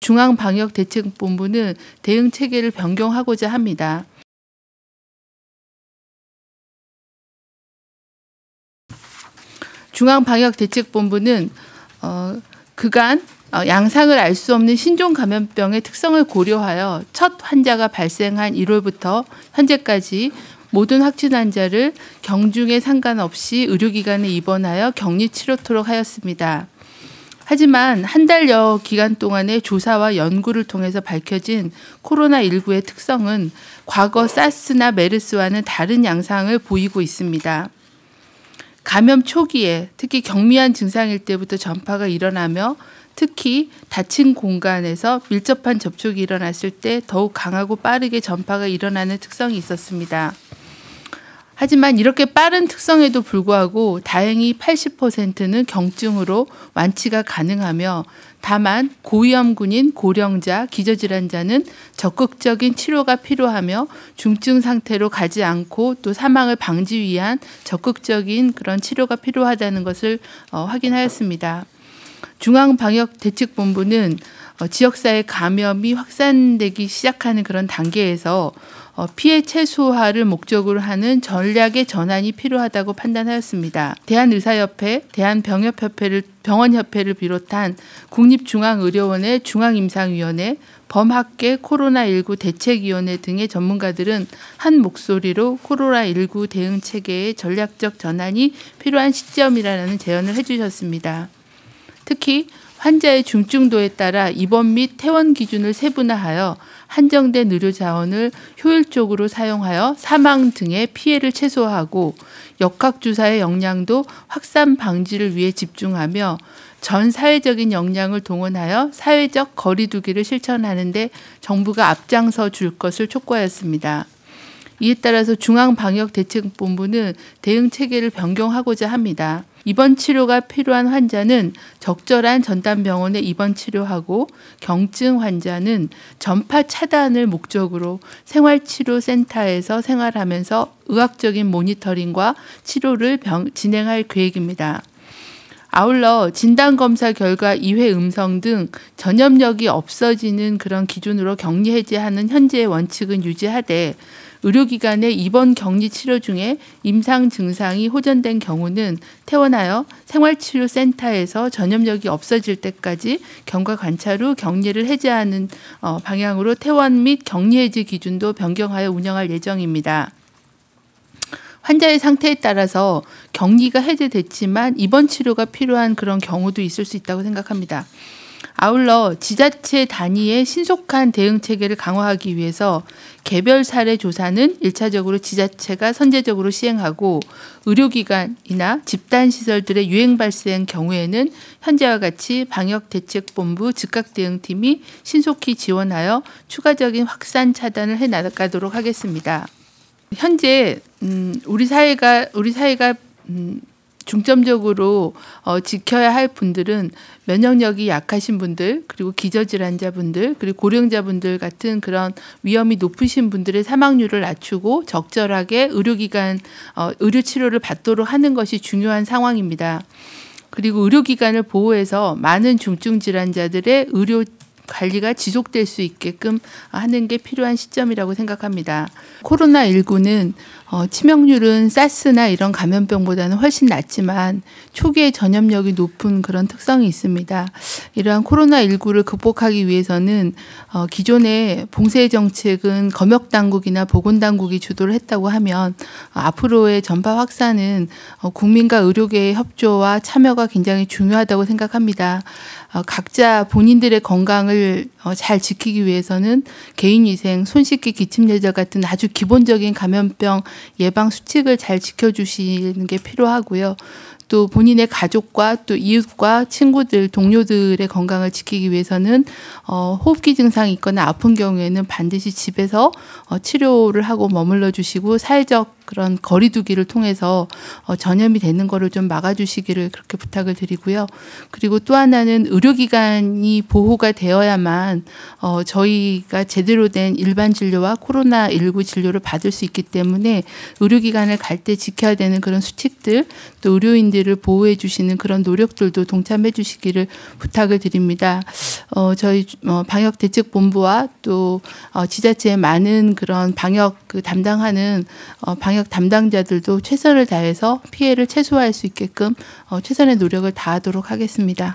중앙방역대책본부는 대응 체계를 변경하고자 합니다. 중앙방역대책본부는 그간 양상을 알 수 없는 신종 감염병의 특성을 고려하여 첫 환자가 발생한 1월부터 현재까지 모든 확진 환자를 경중에 상관없이 의료기관에 입원하여 격리 치료토록 하였습니다. 하지만 한 달여 기간 동안의 조사와 연구를 통해서 밝혀진 코로나19의 특성은 과거 사스나 메르스와는 다른 양상을 보이고 있습니다. 감염 초기에 특히 경미한 증상일 때부터 전파가 일어나며 특히 닫힌 공간에서 밀접한 접촉이 일어났을 때 더욱 강하고 빠르게 전파가 일어나는 특성이 있었습니다. 하지만 이렇게 빠른 특성에도 불구하고 다행히 80%는 경증으로 완치가 가능하며 다만 고위험군인 고령자, 기저질환자는 적극적인 치료가 필요하며 중증 상태로 가지 않고 또 사망을 방지 위한 적극적인 그런 치료가 필요하다는 것을 확인하였습니다. 중앙방역대책본부는 지역사회 감염이 확산되기 시작하는 그런 단계에서 피해 최소화를 목적으로 하는 전략의 전환이 필요하다고 판단하였습니다. 대한의사협회, 병원협회를 비롯한 국립중앙의료원회, 중앙임상위원회, 범학계 코로나19 대책위원회 등의 전문가들은 한 목소리로 코로나19 대응 체계의 전략적 전환이 필요한 시점이라는 제언을 해주셨습니다. 특히 환자의 중증도에 따라 입원 및 퇴원 기준을 세분화하여 한정된 의료 자원을 효율적으로 사용하여 사망 등의 피해를 최소화하고 역학주사의 역량도 확산 방지를 위해 집중하며 전 사회적인 역량을 동원하여 사회적 거리 두기를 실천하는 데 정부가 앞장서 줄 것을 촉구하였습니다. 이에 따라서 중앙방역대책본부는 대응 체계를 변경하고자 합니다. 입원 치료가 필요한 환자는 적절한 전담병원에 입원 치료하고 경증 환자는 전파 차단을 목적으로 생활치료센터에서 생활하면서 의학적인 모니터링과 치료를 진행할 계획입니다. 아울러 진단검사 결과 2회 음성 등 전염력이 없어지는 그런 기준으로 격리 해제하는 현재의 원칙은 유지하되 의료기관의 입원 격리 치료 중에 임상 증상이 호전된 경우는 퇴원하여 생활치료센터에서 전염력이 없어질 때까지 경과 관찰 후 격리를 해제하는 방향으로 퇴원 및 격리 해제 기준도 변경하여 운영할 예정입니다. 환자의 상태에 따라서 격리가 해제됐지만 입원 치료가 필요한 그런 경우도 있을 수 있다고 생각합니다. 아울러 지자체 단위의 신속한 대응 체계를 강화하기 위해서 개별 사례 조사는 1차적으로 지자체가 선제적으로 시행하고 의료기관이나 집단시설들의 유행 발생 경우에는 현재와 같이 방역대책본부 즉각대응팀이 신속히 지원하여 추가적인 확산 차단을 해나가도록 하겠습니다. 현재 우리 사회가 중점적으로 지켜야 할 분들은 면역력이 약하신 분들, 그리고 기저질환자분들, 그리고 고령자분들 같은 그런 위험이 높으신 분들의 사망률을 낮추고 적절하게 의료기관 의료 치료를 받도록 하는 것이 중요한 상황입니다. 그리고 의료기관을 보호해서 많은 중증 질환자들의 의료 관리가 지속될 수 있게끔 하는 게 필요한 시점이라고 생각합니다. 코로나19는 치명률은 사스나 이런 감염병보다는 훨씬 낮지만 초기에 전염력이 높은 그런 특성이 있습니다. 이러한 코로나19를 극복하기 위해서는 기존의 봉쇄 정책은 검역당국이나 보건당국이 주도를 했다고 하면 앞으로의 전파 확산은 국민과 의료계의 협조와 참여가 굉장히 중요하다고 생각합니다. 각자 본인들의 건강을 잘 지키기 위해서는 개인위생, 손씻기, 기침예절 같은 아주 기본적인 감염병 예방 수칙을 잘 지켜주시는 게 필요하고요. 또 본인의 가족과 또 이웃과 친구들, 동료들의 건강을 지키기 위해서는 호흡기 증상이 있거나 아픈 경우에는 반드시 집에서 치료를 하고 머물러 주시고 사회적 그런 거리두기를 통해서 전염이 되는 거를 좀 막아주시기를 그렇게 부탁을 드리고요. 그리고 또 하나는 의료기관이 보호가 되어야만 저희가 제대로 된 일반 진료와 코로나19 진료를 받을 수 있기 때문에 의료기관을 갈 때 지켜야 되는 그런 수칙들, 또 의료인들을 보호해 주시는 그런 노력들도 동참해 주시기를 부탁을 드립니다. 저희 방역대책본부와 또 지자체의 많은 그런 방역 담당하는 방역 담당자들도 최선을 다해서 피해를 최소화할 수 있게끔 최선의 노력을 다하도록 하겠습니다.